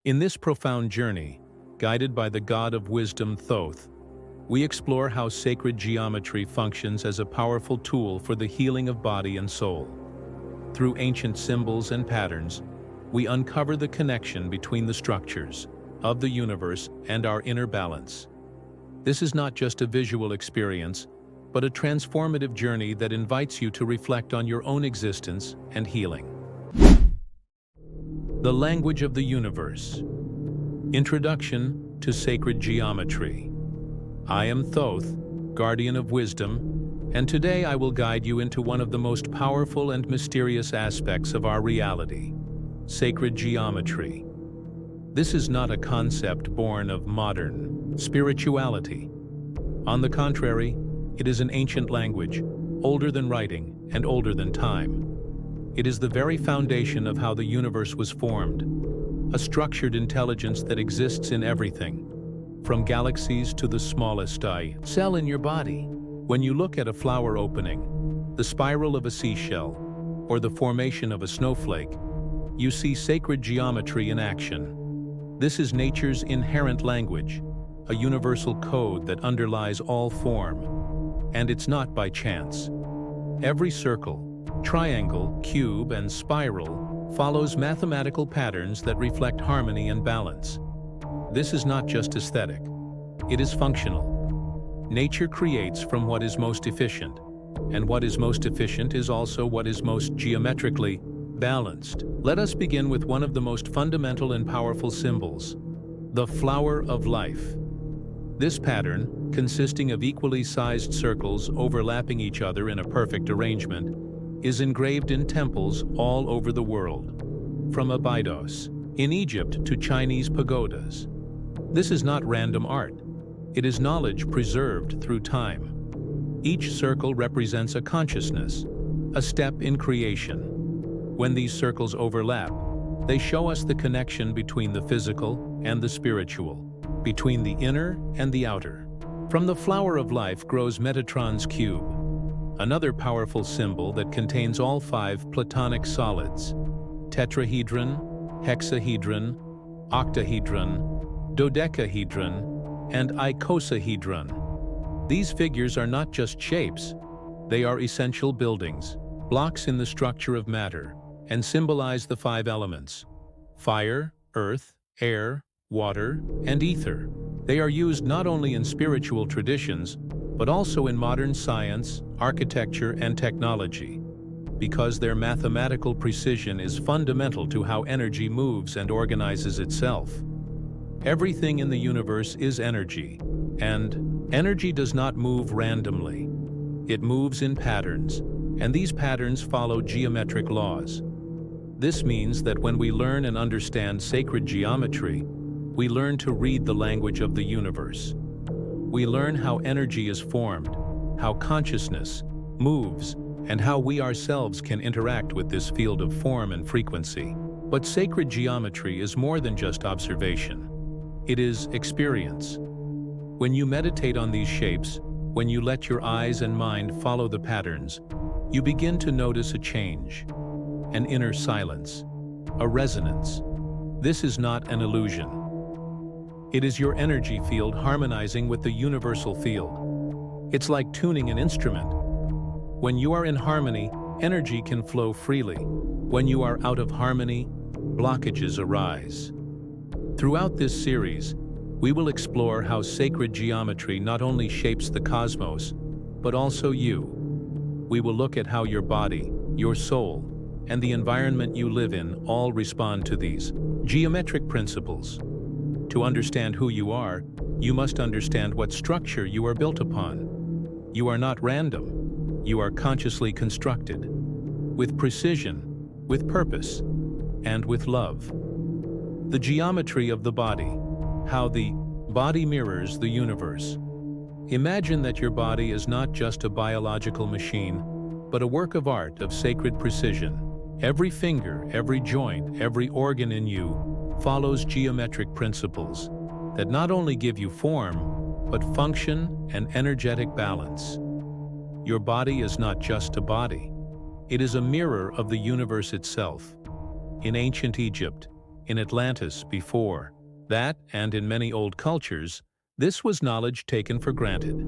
In this profound journey, guided by the god of wisdom Thoth, we explore how sacred geometry functions as a powerful tool for the healing of body and soul. Through ancient symbols and patterns, we uncover the connection between the structures of the universe and our inner balance. This is not just a visual experience, but a transformative journey that invites you to reflect on your own existence and healing. The language of the universe. Introduction to sacred geometry. I am Thoth, guardian of wisdom, and today I will guide you into one of the most powerful and mysterious aspects of our reality: sacred geometry. This is not a concept born of modern spirituality. On the contrary, it is an ancient language, older than writing and older than time. It is the very foundation of how the universe was formed, a structured intelligence that exists in everything, from galaxies to the smallest cell in your body. When you look at a flower opening, the spiral of a seashell, or the formation of a snowflake, you see sacred geometry in action. This is nature's inherent language, a universal code that underlies all form. And it's not by chance. Every circle, triangle, cube, and spiral follows mathematical patterns that reflect harmony and balance. This is not just aesthetic. It is functional. Nature creates from what is most efficient, and what is most efficient is also what is most geometrically balanced. Let us begin with one of the most fundamental and powerful symbols, the flower of life. This pattern, consisting of equally sized circles overlapping each other in a perfect arrangement, is engraved in temples all over the world, from Abydos in Egypt to Chinese pagodas. This is not random art. It is knowledge preserved through time. Each circle represents a consciousness, a step in creation. When these circles overlap, they show us the connection between the physical and the spiritual, between the inner and the outer. From the flower of life grows Metatron's cube, another powerful symbol that contains all 5 Platonic solids: tetrahedron, hexahedron, octahedron, dodecahedron, and icosahedron. These figures are not just shapes, they are essential buildings, blocks in the structure of matter, and symbolize the 5 elements: fire, earth, air, water, and ether. They are used not only in spiritual traditions, but also in modern science, architecture, and technology, because their mathematical precision is fundamental to how energy moves and organizes itself. Everything in the universe is energy, and energy does not move randomly. It moves in patterns, and these patterns follow geometric laws. This means that when we learn and understand sacred geometry, we learn to read the language of the universe. We learn how energy is formed, how consciousness moves, and how we ourselves can interact with this field of form and frequency. But sacred geometry is more than just observation. It is experience. When you meditate on these shapes, when you let your eyes and mind follow the patterns, you begin to notice a change, an inner silence, a resonance. This is not an illusion. It is your energy field harmonizing with the universal field. It's like tuning an instrument. When you are in harmony, energy can flow freely. When you are out of harmony, blockages arise. Throughout this series, we will explore how sacred geometry not only shapes the cosmos, but also you. We will look at how your body, your soul, and the environment you live in all respond to these geometric principles. To understand who you are, you must understand what structure you are built upon. You are not random. You are consciously constructed, with precision, with purpose, and with love. The geometry of the body, how the body mirrors the universe. Imagine that your body is not just a biological machine, but a work of art of sacred precision. Every finger, every joint, every organ in you follows geometric principles that not only give you form, but function and energetic balance. Your body is not just a body. It is a mirror of the universe itself. In ancient Egypt, in Atlantis before that, and in many old cultures, this was knowledge taken for granted.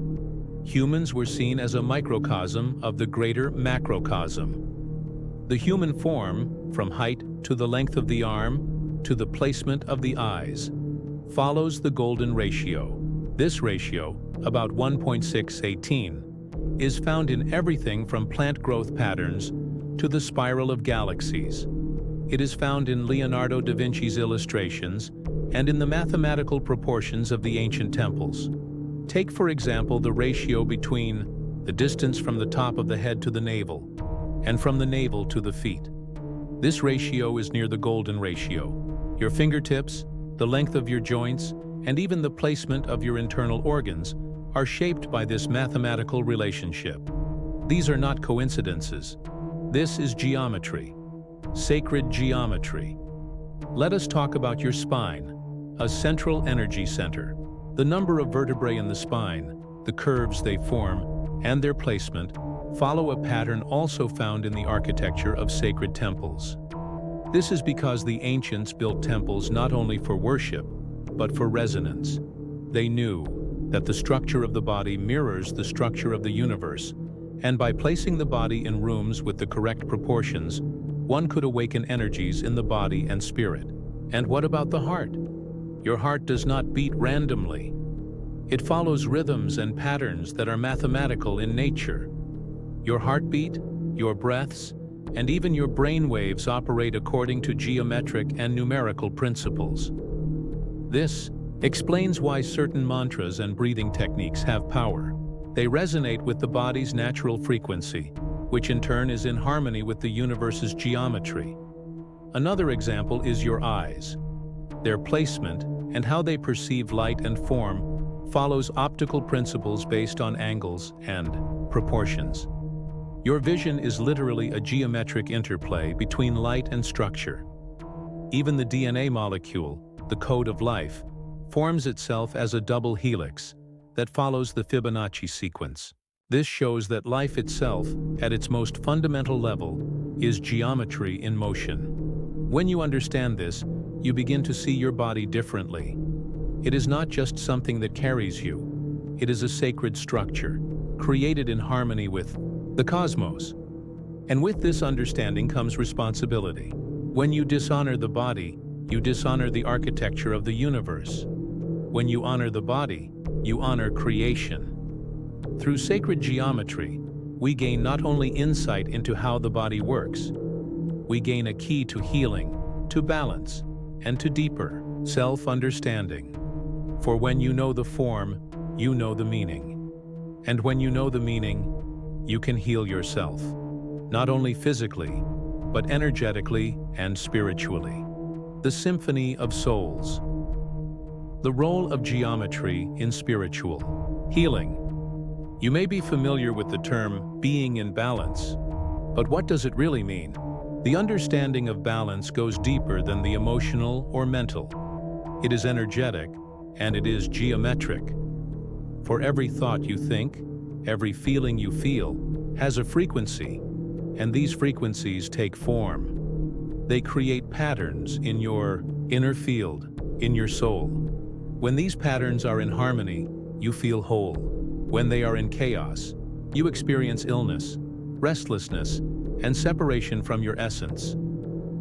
Humans were seen as a microcosm of the greater macrocosm. The human form, from height to the length of the arm to the placement of the eyes, follows the golden ratio. This ratio, about 1.618, is found in everything from plant growth patterns to the spiral of galaxies. It is found in Leonardo da Vinci's illustrations and in the mathematical proportions of the ancient temples. Take, for example, the ratio between the distance from the top of the head to the navel and from the navel to the feet. This ratio is near the golden ratio. Your fingertips, the length of your joints, and even the placement of your internal organs are shaped by this mathematical relationship. These are not coincidences. This is geometry, sacred geometry. Let us talk about your spine, a central energy center. The number of vertebrae in the spine, the curves they form, and their placement follow a pattern also found in the architecture of sacred temples. This is because the ancients built temples not only for worship, but for resonance. They knew that the structure of the body mirrors the structure of the universe, and by placing the body in rooms with the correct proportions, one could awaken energies in the body and spirit. And what about the heart? Your heart does not beat randomly. It follows rhythms and patterns that are mathematical in nature. Your heartbeat, your breaths, and even your brain waves operate according to geometric and numerical principles. This explains why certain mantras and breathing techniques have power. They resonate with the body's natural frequency, which in turn is in harmony with the universe's geometry. Another example is your eyes. Their placement and how they perceive light and form follows optical principles based on angles and proportions. Your vision is literally a geometric interplay between light and structure. Even the DNA molecule, the code of life, forms itself as a double helix that follows the Fibonacci sequence. This shows that life itself, at its most fundamental level, is geometry in motion. When you understand this, you begin to see your body differently. It is not just something that carries you. It is a sacred structure, created in harmony with the cosmos. And with this understanding comes responsibility. When you dishonor the body, you dishonor the architecture of the universe. When you honor the body, you honor creation. Through sacred geometry, we gain not only insight into how the body works, we gain a key to healing, to balance, and to deeper self-understanding. For when you know the form, you know the meaning. And when you know the meaning, you can heal yourself, not only physically, but energetically and spiritually. The Symphony of Souls. The role of geometry in spiritual healing. You may be familiar with the term being in balance, but what does it really mean? The understanding of balance goes deeper than the emotional or mental. It is energetic, and it is geometric. For every thought you think, every feeling you feel, has a frequency, and these frequencies take form. They create patterns in your inner field, in your soul. When these patterns are in harmony, you feel whole. When they are in chaos, you experience illness, restlessness, and separation from your essence.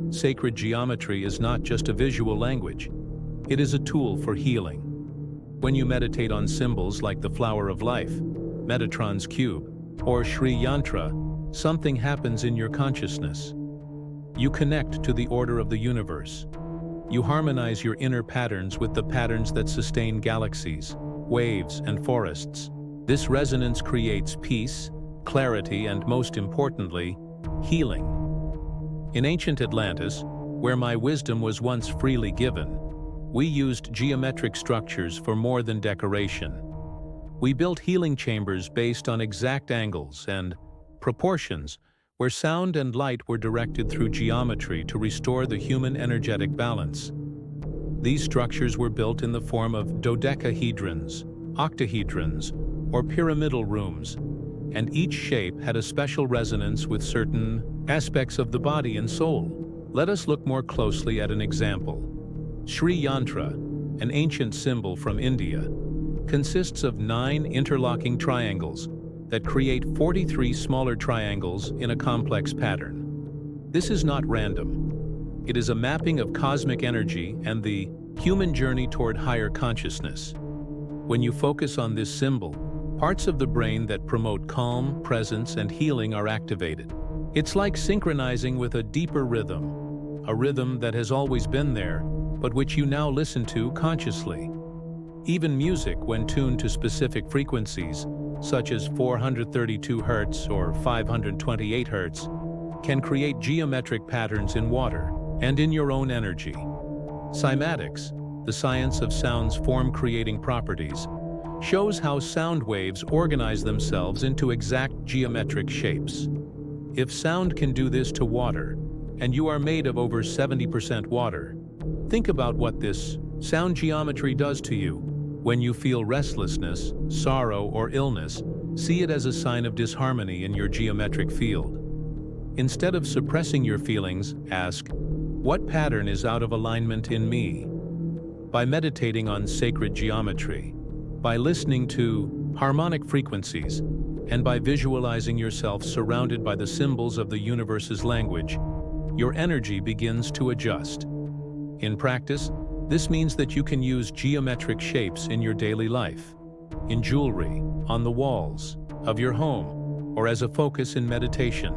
Sacred geometry is not just a visual language. It is a tool for healing. When you meditate on symbols like the flower of life, Metatron's cube, or Sri Yantra, something happens in your consciousness. You connect to the order of the universe. You harmonize your inner patterns with the patterns that sustain galaxies, waves, and forests. This resonance creates peace, clarity, and most importantly, healing. In ancient Atlantis, where my wisdom was once freely given, we used geometric structures for more than decoration. We built healing chambers based on exact angles and proportions, where sound and light were directed through geometry to restore the human energetic balance. These structures were built in the form of dodecahedrons, octahedrons, or pyramidal rooms, and each shape had a special resonance with certain aspects of the body and soul. Let us look more closely at an example. Sri Yantra, an ancient symbol from India, consists of 9 interlocking triangles that create 43 smaller triangles in a complex pattern. This is not random. It is a mapping of cosmic energy and the human journey toward higher consciousness. When you focus on this symbol, parts of the brain that promote calm, presence, and healing are activated. It's like synchronizing with a deeper rhythm, a rhythm that has always been there, but which you now listen to consciously. Even music, when tuned to specific frequencies, such as 432 Hz or 528 Hz, can create geometric patterns in water and in your own energy. Cymatics, the science of sound's form-creating properties, shows how sound waves organize themselves into exact geometric shapes. If sound can do this to water, and you are made of over 70% water, think about what this sound geometry does to you. When you feel restlessness, sorrow, or illness, see it as a sign of disharmony in your geometric field. Instead of suppressing your feelings, ask, what pattern is out of alignment in me? By meditating on sacred geometry, by listening to harmonic frequencies, and by visualizing yourself surrounded by the symbols of the universe's language, your energy begins to adjust. In practice, this means that you can use geometric shapes in your daily life, in jewelry, on the walls of your home, or as a focus in meditation.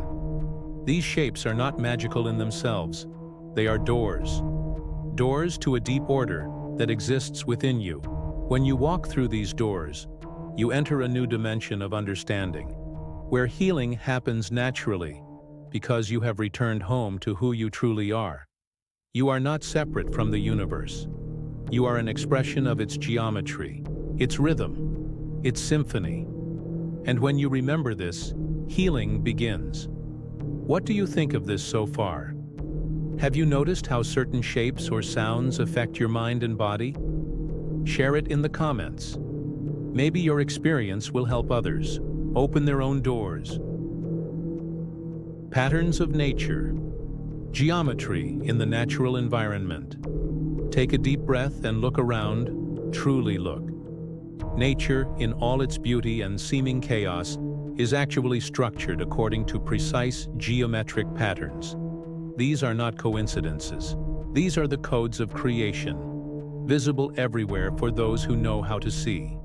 These shapes are not magical in themselves. They are doors to a deep order that exists within you. When you walk through these doors, you enter a new dimension of understanding, where healing happens naturally because you have returned home to who you truly are. You are not separate from the universe. You are an expression of its geometry, its rhythm, its symphony. And when you remember this, healing begins. What do you think of this so far? Have you noticed how certain shapes or sounds affect your mind and body? Share it in the comments. Maybe your experience will help others open their own doors. Patterns of nature. Geometry in the natural environment. Take a deep breath and look around, truly look. Nature, in all its beauty and seeming chaos, is actually structured according to precise geometric patterns. These are not coincidences. These are the codes of creation, visible everywhere for those who know how to see.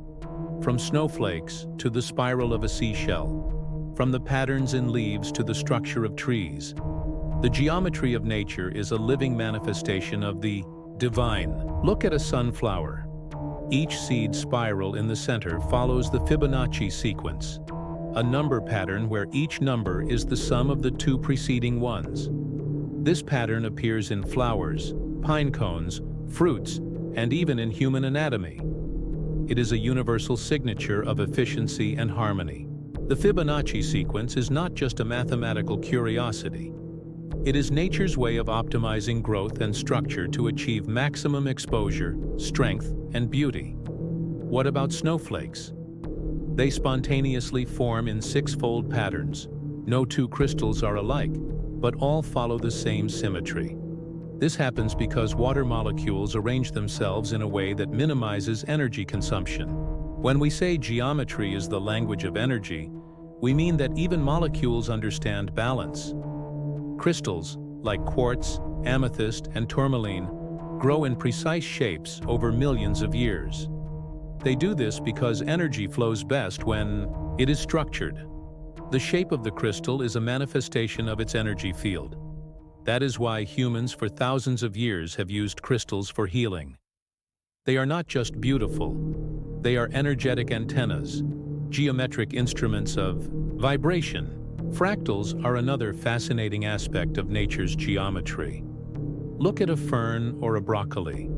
From snowflakes to the spiral of a seashell, from the patterns in leaves to the structure of trees, the geometry of nature is a living manifestation of the divine. Look at a sunflower. Each seed spiral in the center follows the Fibonacci sequence, a number pattern where each number is the sum of the 2 preceding ones. This pattern appears in flowers, pine cones, fruits, and even in human anatomy. It is a universal signature of efficiency and harmony. The Fibonacci sequence is not just a mathematical curiosity. It is nature's way of optimizing growth and structure to achieve maximum exposure, strength, and beauty. What about snowflakes? They spontaneously form in 6-fold patterns. No 2 crystals are alike, but all follow the same symmetry. This happens because water molecules arrange themselves in a way that minimizes energy consumption. When we say geometry is the language of energy, we mean that even molecules understand balance. Crystals, like quartz, amethyst, and tourmaline, grow in precise shapes over millions of years. They do this because energy flows best when it is structured. The shape of the crystal is a manifestation of its energy field. That is why humans for thousands of years have used crystals for healing. They are not just beautiful, they are energetic antennas, geometric instruments of vibration. Fractals are another fascinating aspect of nature's geometry. Look at a fern or a broccoli.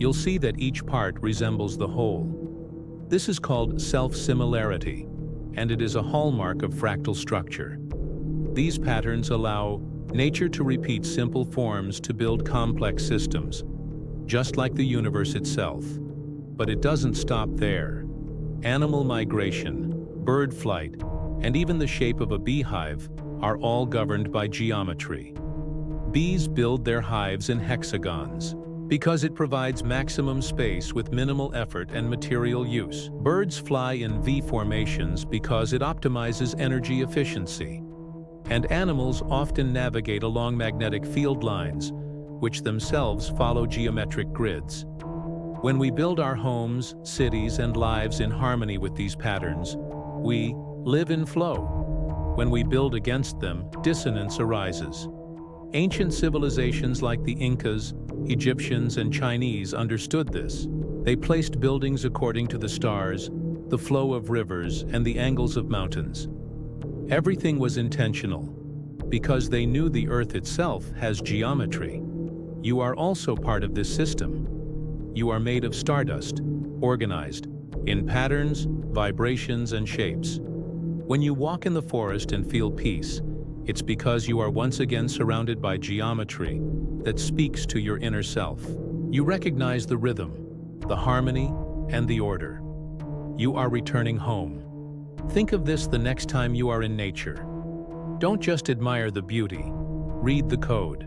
You'll see that each part resembles the whole. This is called self-similarity, and it is a hallmark of fractal structure. These patterns allow nature to repeat simple forms to build complex systems, just like the universe itself. But it doesn't stop there. Animal migration, bird flight, and even the shape of a beehive are all governed by geometry. Bees build their hives in hexagons because it provides maximum space with minimal effort and material use. Birds fly in V formations because it optimizes energy efficiency. And animals often navigate along magnetic field lines, which themselves follow geometric grids. When we build our homes, cities, and lives in harmony with these patterns, we live in flow. When we build against them, dissonance arises. Ancient civilizations like the Incas, Egyptians, and Chinese understood this. They placed buildings according to the stars, the flow of rivers, and the angles of mountains. Everything was intentional, because they knew the earth itself has geometry. You are also part of this system. You are made of stardust, organized in patterns, vibrations, and shapes. When you walk in the forest and feel peace, it's because you are once again surrounded by geometry that speaks to your inner self. You recognize the rhythm, the harmony, and the order. You are returning home. Think of this the next time you are in nature. Don't just admire the beauty. Read the code.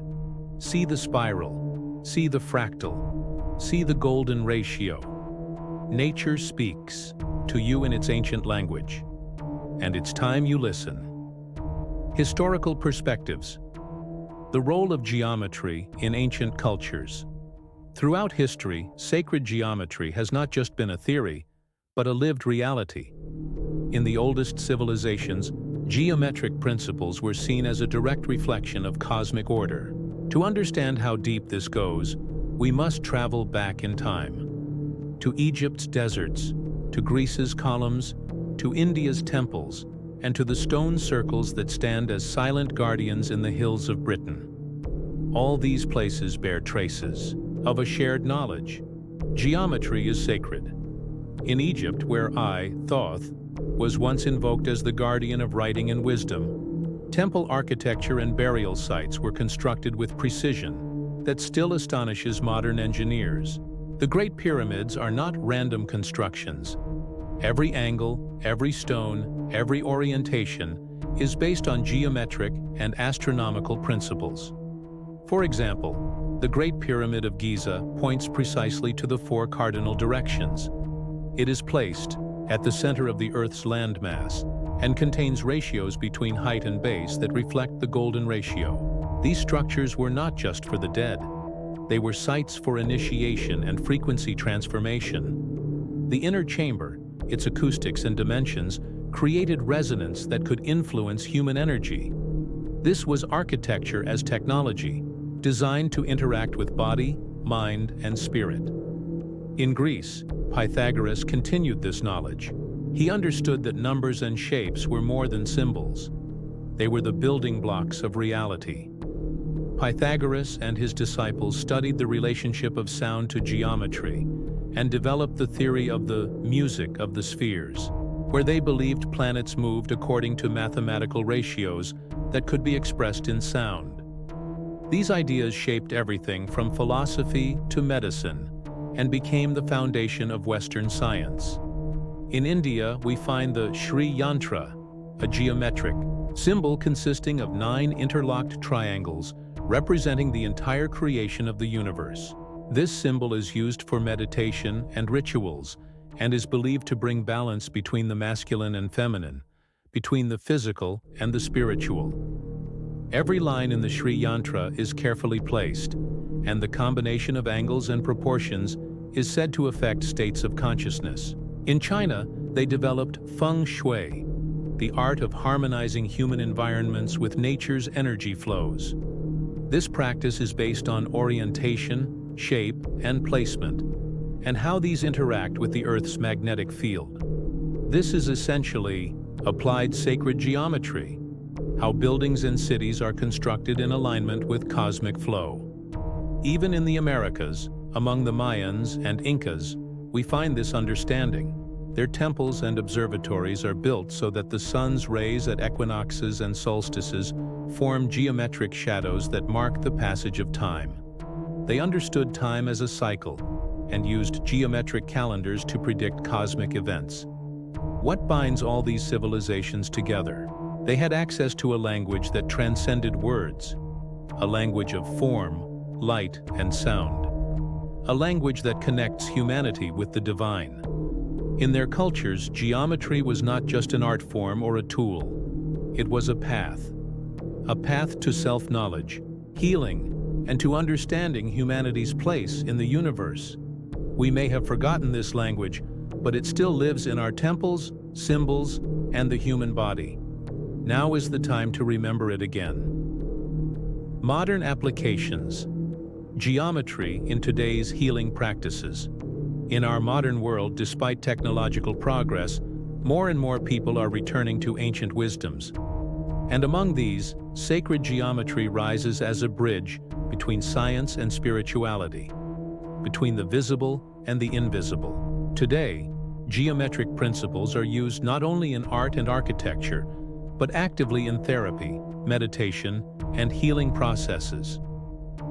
See the spiral. See the fractal. See the golden ratio. Nature speaks to you in its ancient language. And it's time you listen. Historical perspectives. The role of geometry in ancient cultures. Throughout history, sacred geometry has not just been a theory, but a lived reality. In the oldest civilizations, geometric principles were seen as a direct reflection of cosmic order. To understand how deep this goes, we must travel back in time. To Egypt's deserts, to Greece's columns, to India's temples, and to the stone circles that stand as silent guardians in the hills of Britain. All these places bear traces of a shared knowledge. Geometry is sacred. In Egypt, where Thoth, was once invoked as the guardian of writing and wisdom, temple architecture and burial sites were constructed with precision that still astonishes modern engineers. The Great Pyramids are not random constructions. Every angle, every stone, every orientation is based on geometric and astronomical principles. For example, the Great Pyramid of Giza points precisely to the 4 cardinal directions. It is placed at the center of the Earth's landmass and contains ratios between height and base that reflect the golden ratio. These structures were not just for the dead. They were sites for initiation and frequency transformation. The inner chamber, its acoustics and dimensions, created resonance that could influence human energy. This was architecture as technology, designed to interact with body, mind, and spirit. In Greece, Pythagoras continued this knowledge. He understood that numbers and shapes were more than symbols. They were the building blocks of reality. Pythagoras and his disciples studied the relationship of sound to geometry and developed the theory of the music of the spheres, where they believed planets moved according to mathematical ratios that could be expressed in sound. These ideas shaped everything from philosophy to medicine and became the foundation of Western science. In India, we find the Sri Yantra, a geometric symbol consisting of 9 interlocked triangles representing the entire creation of the universe. This symbol is used for meditation and rituals and is believed to bring balance between the masculine and feminine, between the physical and the spiritual. Every line in the Sri Yantra is carefully placed, and the combination of angles and proportions is said to affect states of consciousness. In China, they developed feng shui, the art of harmonizing human environments with nature's energy flows. This practice is based on orientation, shape, and placement, and how these interact with the Earth's magnetic field. This is essentially applied sacred geometry, how buildings and cities are constructed in alignment with cosmic flow. Even in the Americas, among the Mayans and Incas, we find this understanding. Their temples and observatories are built so that the sun's rays at equinoxes and solstices form geometric shadows that mark the passage of time. They understood time as a cycle and used geometric calendars to predict cosmic events. What binds all these civilizations together? They had access to a language that transcended words. a language of form, light, and sound. A language that connects humanity with the divine. In their cultures, geometry was not just an art form or a tool. It was a path to self-knowledge, healing, and to understanding humanity's place in the universe. We may have forgotten this language, but it still lives in our temples, symbols, and the human body. Now is the time to remember it again. Modern applications. Geometry in today's healing practices. In our modern world, despite technological progress, more and more people are returning to ancient wisdoms. And among these, sacred geometry rises as a bridge between science and spirituality, between the visible and the invisible. Today, geometric principles are used not only in art and architecture, but actively in therapy, meditation, and healing processes.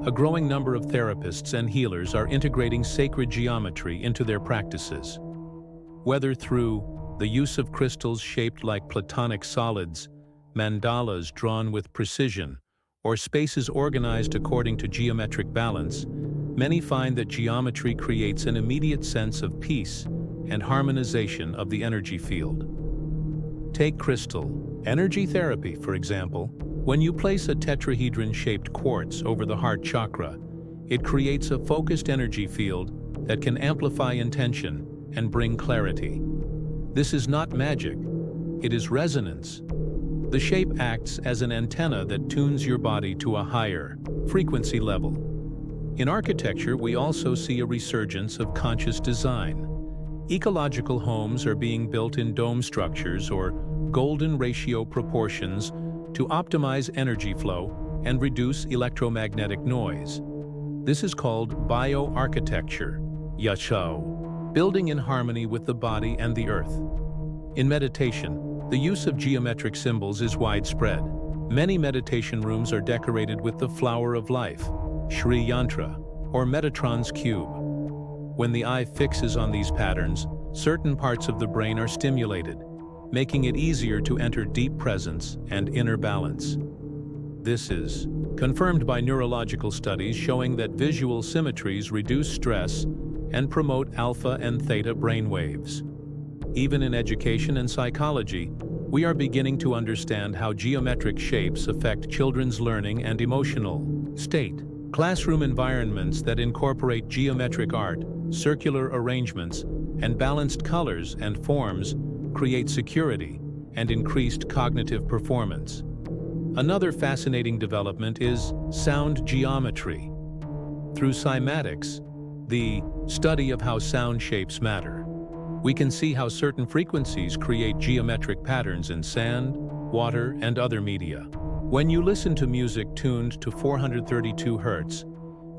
A growing number of therapists and healers are integrating sacred geometry into their practices. Whether through the use of crystals shaped like platonic solids, mandalas drawn with precision, or spaces organized according to geometric balance, many find that geometry creates an immediate sense of peace and harmonization of the energy field. Take crystal energy therapy, for example. When you place a tetrahedron-shaped quartz over the heart chakra, it creates a focused energy field that can amplify intention and bring clarity. This is not magic, it is resonance. The shape acts as an antenna that tunes your body to a higher frequency level. In architecture, we also see a resurgence of conscious design. Ecological homes are being built in dome structstructures or golden ratio proportions to optimize energy flow and reduce electromagnetic noise. This is called bioarchitecture, Yashao, building in harmony with the body and the earth. In meditation, the use of geometric symbols is widespread. Many meditation rooms are decorated with the flower of life, Sri Yantra, or Metatron's cube. When the eye fixes on these patterns, certain parts of the brain are stimulated, making it easier to enter deep presence and inner balance. This is confirmed by neurological studies showing that visual symmetries reduce stress and promote alpha and theta brainwaves. Even in education and psychology, we are beginning to understand how geometric shapes affect children's learning and emotional state. Classroom environments that incorporate geometric art, circular arrangements, and balanced colors and forms create security and increased cognitive performance. Another fascinating development is sound geometry. Through cymatics, the study of how sound shapes matter, we can see how certain frequencies create geometric patterns in sand, water, and other media. When you listen to music tuned to 432 Hz,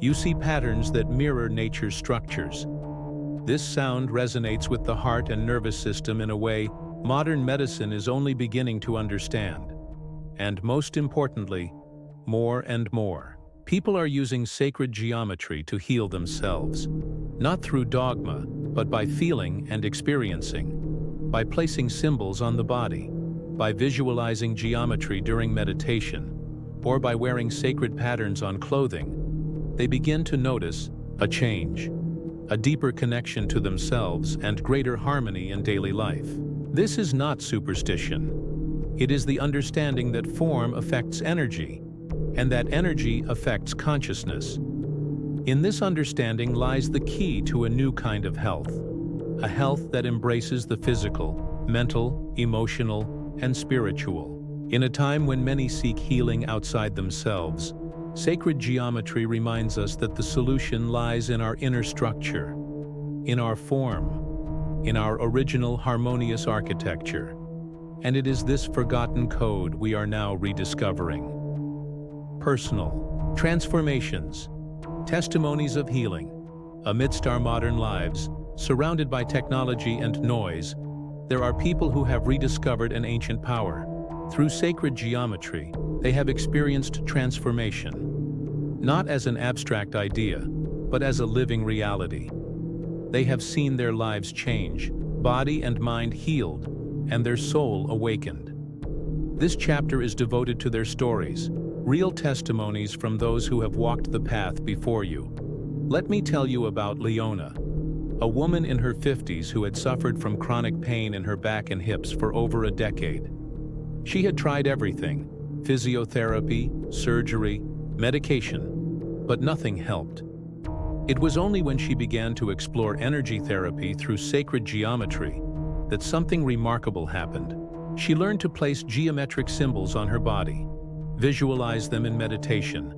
you see patterns that mirror nature's structures. This sound resonates with the heart and nervous system in a way modern medicine is only beginning to understand. And most importantly, more and more people are using sacred geometry to heal themselves, not through dogma, but by feeling and experiencing, by placing symbols on the body, by visualizing geometry during meditation, or by wearing sacred patterns on clothing. They begin to notice a change, a deeper connection to themselves and greater harmony in daily life. This is not superstition. It is the understanding that form affects energy, and that energy affects consciousness. In this understanding lies the key to a new kind of health, a health that embraces the physical, mental, emotional, and spiritual. In a time when many seek healing outside themselves, sacred geometry reminds us that the solution lies in our inner structure, in our form, in our original harmonious architecture. And it is this forgotten code we are now rediscovering. Personal transformations, testimonies of healing. Amidst our modern lives, surrounded by technology and noise, there are people who have rediscovered an ancient power. Through sacred geometry, they have experienced transformation, not as an abstract idea, but as a living reality. They have seen their lives change, body and mind healed, and their soul awakened. This chapter is devoted to their stories, real testimonies from those who have walked the path before you. Let me tell you about Leona, a woman in her 50s who had suffered from chronic pain in her back and hips for over a decade. She had tried everything: physiotherapy, surgery, medication, but nothing helped. It was only when she began to explore energy therapy through sacred geometry that something remarkable happened. She learned to place geometric symbols on her body, visualize them in meditation,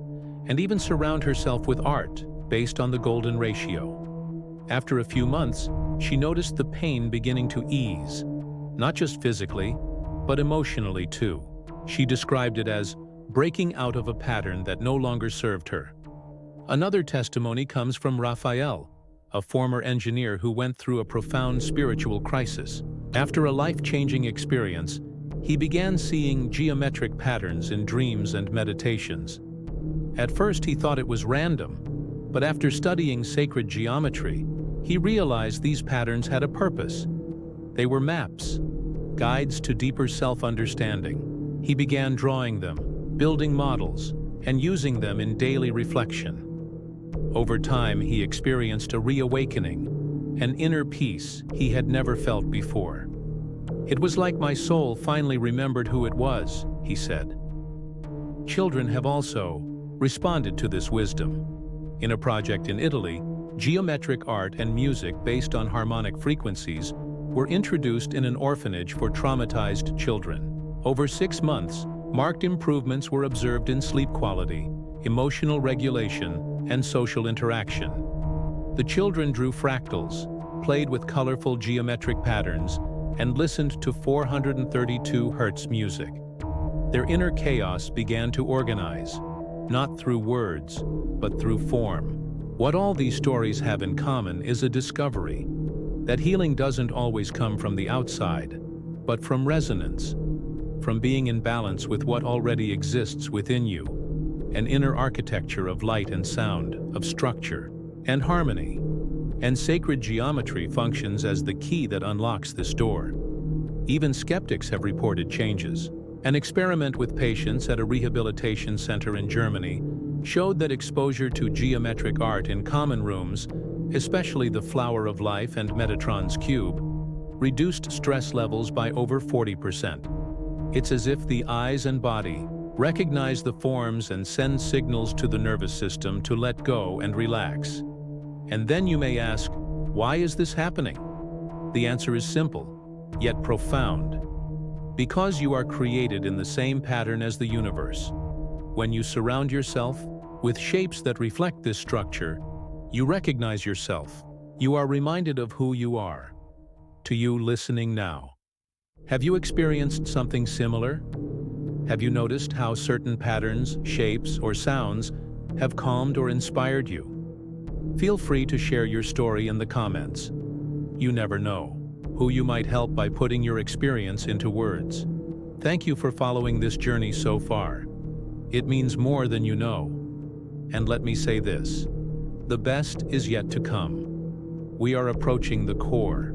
and even surround herself with art based on the golden ratio. After a few months, she noticed the pain beginning to ease, not just physically, but emotionally too. She described it as breaking out of a pattern that no longer served her. Another testimony comes from Raphael, a former engineer who went through a profound spiritual crisis. After a life-changing experience, he began seeing geometric patterns in dreams and meditations. At first he thought it was random, but after studying sacred geometry, he realized these patterns had a purpose. They were maps, guides to deeper self-understanding. He began drawing them, building models, and using them in daily reflection. Over time, he experienced a reawakening, an inner peace he had never felt before. "It was like my soul finally remembered who it was," he said. Children have also responded to this wisdom. In a project in Italy, geometric art and music based on harmonic frequencies were introduced in an orphanage for traumatized children. Over 6 months, marked improvements were observed in sleep quality, emotional regulation, and social interaction. The children drew fractals, played with colorful geometric patterns, and listened to 432 Hz music. Their inner chaos began to organize, not through words, but through form. What all these stories have in common is a discovery that healing doesn't always come from the outside, but from resonance, from being in balance with what already exists within you, an inner architecture of light and sound, of structure and harmony. And sacred geometry functions as the key that unlocks this door. Even skeptics have reported changes. An experiment with patients at a rehabilitation center in Germany showed that exposure to geometric art in common rooms, especially the Flower of Life and Metatron's Cube, reduced stress levels by over 40%. It's as if the eyes and body recognize the forms and send signals to the nervous system to let go and relax. And then you may ask, why is this happening? The answer is simple, yet profound. Because you are created in the same pattern as the universe. When you surround yourself with shapes that reflect this structure, you recognize yourself. You are reminded of who you are. To you listening now, have you experienced something similar? Have you noticed how certain patterns, shapes, or sounds have calmed or inspired you? Feel free to share your story in the comments. You never know who you might help by putting your experience into words. Thank you for following this journey so far. It means more than you know. And let me say this, the best is yet to come. We are approaching the core,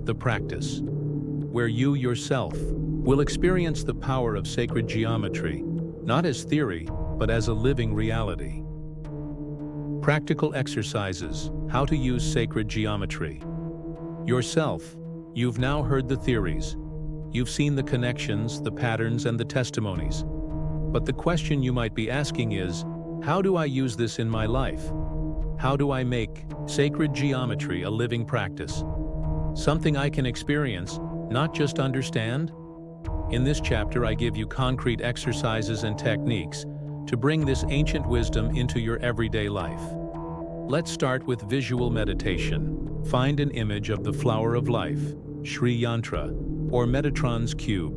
the practice, where you yourself will experience the power of sacred geometry, not as theory, but as a living reality. Practical exercises, how to use sacred geometry. Yourself, you've now heard the theories. You've seen the connections, the patterns, and the testimonies. But the question you might be asking is, how do I use this in my life? How do I make sacred geometry a living practice? Something I can experience, not just understand? In this chapter, I give you concrete exercises and techniques to bring this ancient wisdom into your everyday life. Let's start with visual meditation. Find an image of the Flower of Life, Sri Yantra, or Metatron's Cube,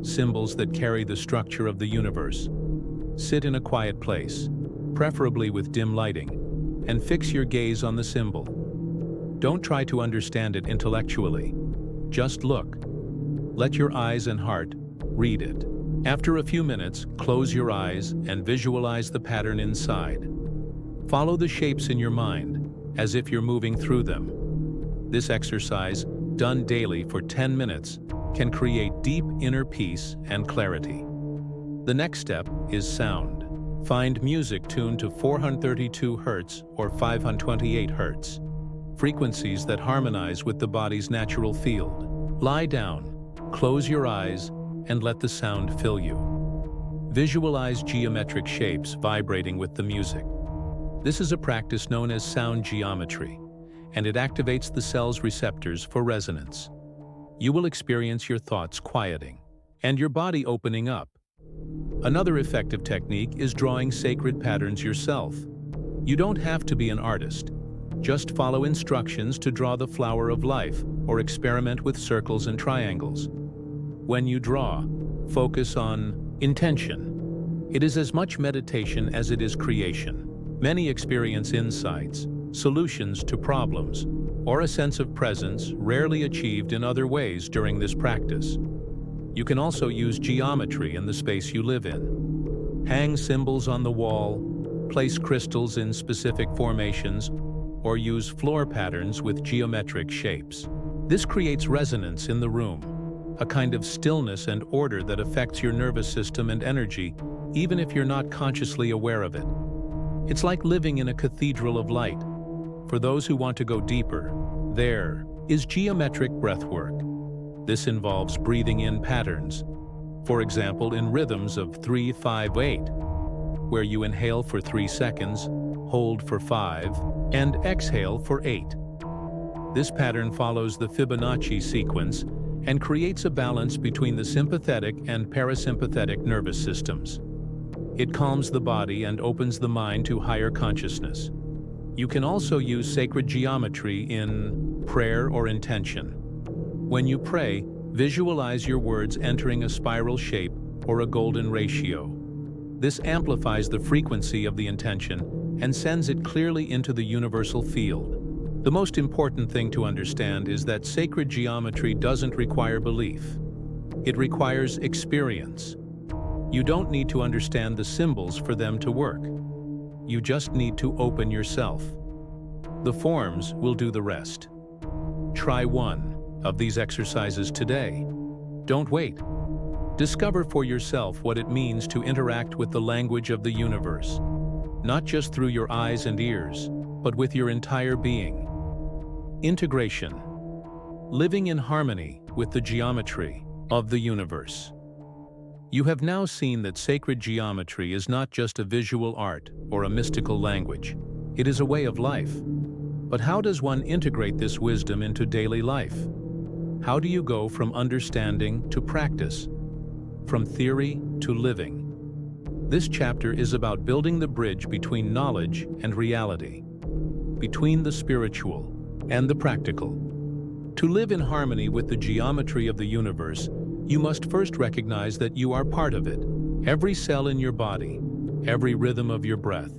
symbols that carry the structure of the universe. Sit in a quiet place, preferably with dim lighting, and fix your gaze on the symbol. Don't try to understand it intellectually. Just look. Let your eyes and heart read it. After a few minutes, close your eyes and visualize the pattern inside. Follow the shapes in your mind, as if you're moving through them. This exercise, done daily for 10 minutes, can create deep inner peace and clarity. The next step is sound. Find music tuned to 432 Hz or 528 Hz, frequencies that harmonize with the body's natural field. Lie down, close your eyes, and let the sound fill you. Visualize geometric shapes vibrating with the music. This is a practice known as sound geometry, and it activates the cell's receptors for resonance. You will experience your thoughts quieting and your body opening up. Another effective technique is drawing sacred patterns yourself. You don't have to be an artist. Just follow instructions to draw the flower of life or experiment with circles and triangles. When you draw, focus on intention. It is as much meditation as it is creation. Many experience insights, solutions to problems, or a sense of presence rarely achieved in other ways during this practice. You can also use geometry in the space you live in. Hang symbols on the wall, place crystals in specific formations, or use floor patterns with geometric shapes. This creates resonance in the room, a kind of stillness and order that affects your nervous system and energy, even if you're not consciously aware of it. It's like living in a cathedral of light. For those who want to go deeper, there is geometric breathwork. This involves breathing in patterns, for example in rhythms of 3-5-8, where you inhale for 3 seconds, hold for 5, and exhale for 8. This pattern follows the Fibonacci sequence and creates a balance between the sympathetic and parasympathetic nervous systems. It calms the body and opens the mind to higher consciousness. You can also use sacred geometry in prayer or intention. When you pray, visualize your words entering a spiral shape or a golden ratio. This amplifies the frequency of the intention and sends it clearly into the universal field. The most important thing to understand is that sacred geometry doesn't require belief. It requires experience. You don't need to understand the symbols for them to work. You just need to open yourself. The forms will do the rest. Try one of these exercises today. Don't wait. Discover for yourself what it means to interact with the language of the universe, not just through your eyes and ears, but with your entire being. Integration. Living in harmony with the geometry of the universe. You have now seen that sacred geometry is not just a visual art or a mystical language. It is a way of life. But how does one integrate this wisdom into daily life? How do you go from understanding to practice? From theory to living? This chapter is about building the bridge between knowledge and reality, between the spiritual and the practical. To live in harmony with the geometry of the universe, you must first recognize that you are part of it. Every cell in your body, every rhythm of your breath,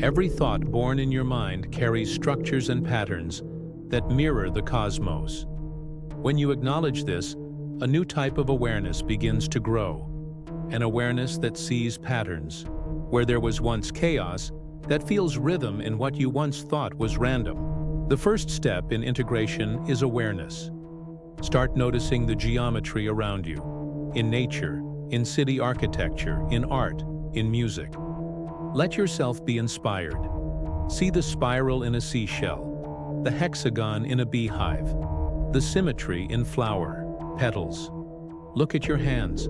every thought born in your mind carries structures and patterns that mirror the cosmos. When you acknowledge this, a new type of awareness begins to grow, an awareness that sees patterns. Where there was once chaos, that feels rhythm in what you once thought was random. The first step in integration is awareness. Start noticing the geometry around you, in nature, in city architecture, in art, in music. Let yourself be inspired. See the spiral in a seashell, the hexagon in a beehive, the symmetry in flower, petals. Look at your hands,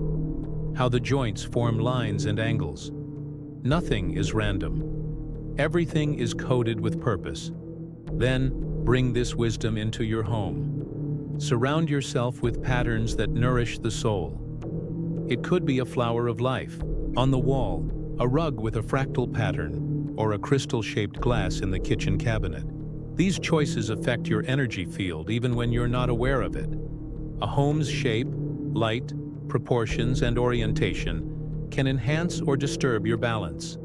how the joints form lines and angles. Nothing is random. Everything is coded with purpose. Then, bring this wisdom into your home. Surround yourself with patterns that nourish the soul. It could be a flower of life on the wall, a rug with a fractal pattern, or a crystal-shaped glass in the kitchen cabinet. These choices affect your energy field even when you're not aware of it. A home's shape, light, proportions, and orientation can enhance or disturb your balance.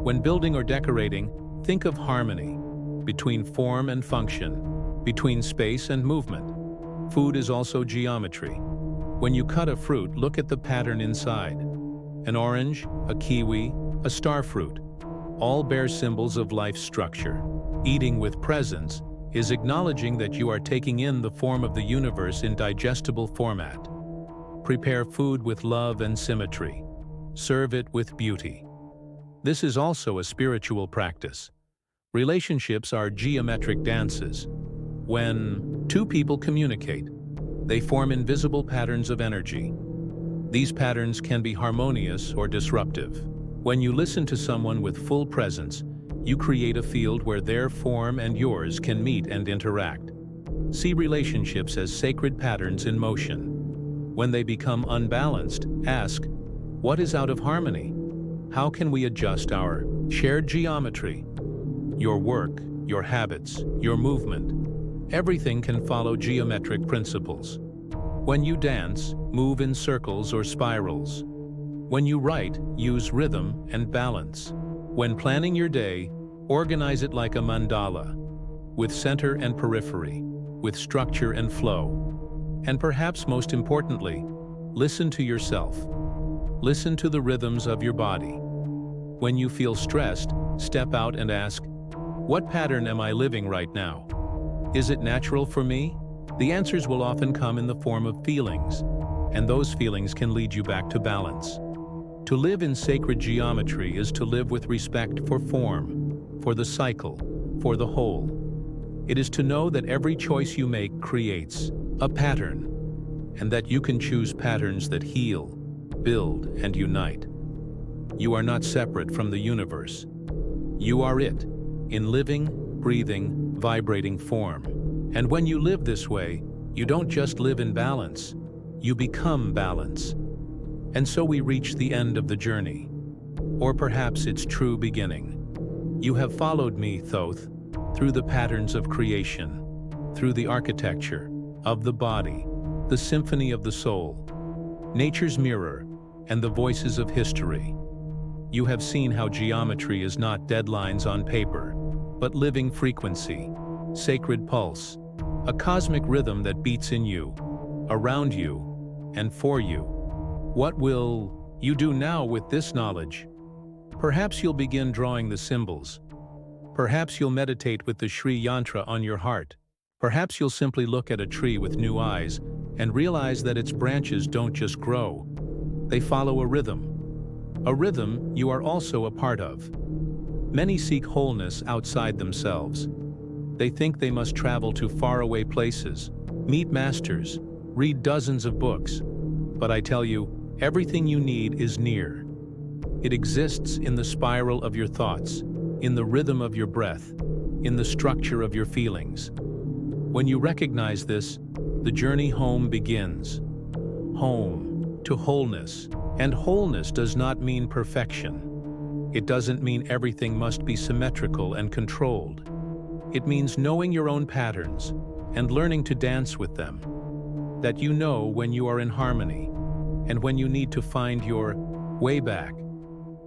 When building or decorating, think of harmony between form and function, between space and movement. Food is also geometry. When you cut a fruit, look at the pattern inside. An orange, a kiwi, a starfruit, all bear symbols of life's structure. Eating with presence is acknowledging that you are taking in the form of the universe in digestible format. Prepare food with love and symmetry. serve it with beauty. This is also a spiritual practice. Relationships are geometric dances. When two people communicate, they form invisible patterns of energy. These patterns can be harmonious or disruptive. When you listen to someone with full presence, you create a field where their form and yours can meet and interact. See relationships as sacred patterns in motion. When they become unbalanced, ask, what is out of harmony? How can we adjust our shared geometry? Your work, your habits, your movement, everything can follow geometric principles. When you dance, move in circles or spirals. When you write, use rhythm and balance. When planning your day, organize it like a mandala, with center and periphery, with structure and flow. And perhaps most importantly, listen to yourself. Listen to the rhythms of your body. When you feel stressed, step out and ask, what pattern am I living right now? Is it natural for me? The answers will often come in the form of feelings, and those feelings can lead you back to balance. To live in sacred geometry is to live with respect for form, for the cycle, for the whole. It is to know that every choice you make creates a pattern, and that you can choose patterns that heal, build, and unite. You are not separate from the universe. You are it, in living, breathing, vibrating form. And when you live this way, you don't just live in balance, you become balance. And so we reach the end of the journey, or perhaps its true beginning. You have followed me, Thoth, through the patterns of creation, through the architecture of the body, the symphony of the soul, nature's mirror, and the voices of history. You have seen how geometry is not deadlines on paper, but living frequency, sacred pulse, a cosmic rhythm that beats in you, around you, and for you. What will you do now with this knowledge? Perhaps you'll begin drawing the symbols. Perhaps you'll meditate with the Sri Yantra on your heart. Perhaps you'll simply look at a tree with new eyes and realize that its branches don't just grow. They follow a rhythm you are also a part of. Many seek wholeness outside themselves. They think they must travel to faraway places, meet masters, read dozens of books. But I tell you, everything you need is near. It exists in the spiral of your thoughts, in the rhythm of your breath, in the structure of your feelings. When you recognize this, the journey home begins. Home to wholeness. And wholeness does not mean perfection. It doesn't mean everything must be symmetrical and controlled. It means knowing your own patterns and learning to dance with them. That you know when you are in harmony and when you need to find your way back.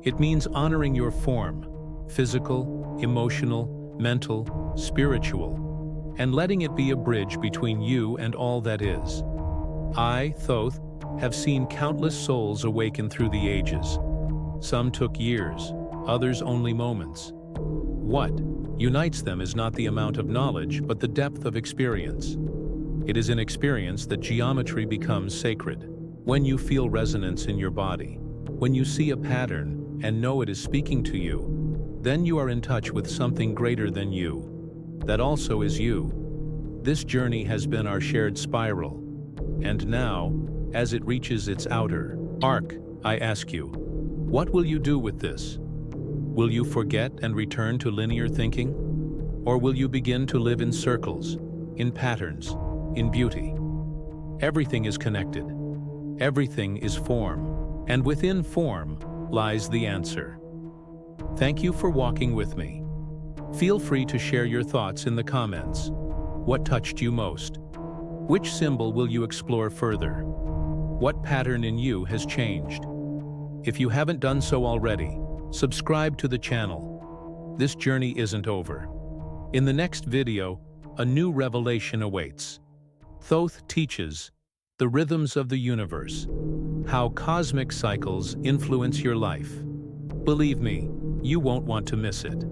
It means honoring your form, physical, emotional, mental, spiritual, and letting it be a bridge between you and all that is. I, Thoth, have seen countless souls awaken through the ages. Some took years, others only moments. What unites them is not the amount of knowledge, but the depth of experience. It is in experience that geometry becomes sacred. When you feel resonance in your body, when you see a pattern and know it is speaking to you, then you are in touch with something greater than you, that also is you. This journey has been our shared spiral, and now, as it reaches its outer arc, I ask you, what will you do with this? Will you forget and return to linear thinking? Or will you begin to live in circles, in patterns, in beauty? Everything is connected. Everything is form, and within form lies the answer. Thank you for walking with me. Feel free to share your thoughts in the comments. What touched you most? Which symbol will you explore further? What pattern in you has changed? If you haven't done so already, subscribe to the channel. This journey isn't over. In the next video, a new revelation awaits. Thoth teaches the rhythms of the universe, how cosmic cycles influence your life. Believe me, you won't want to miss it.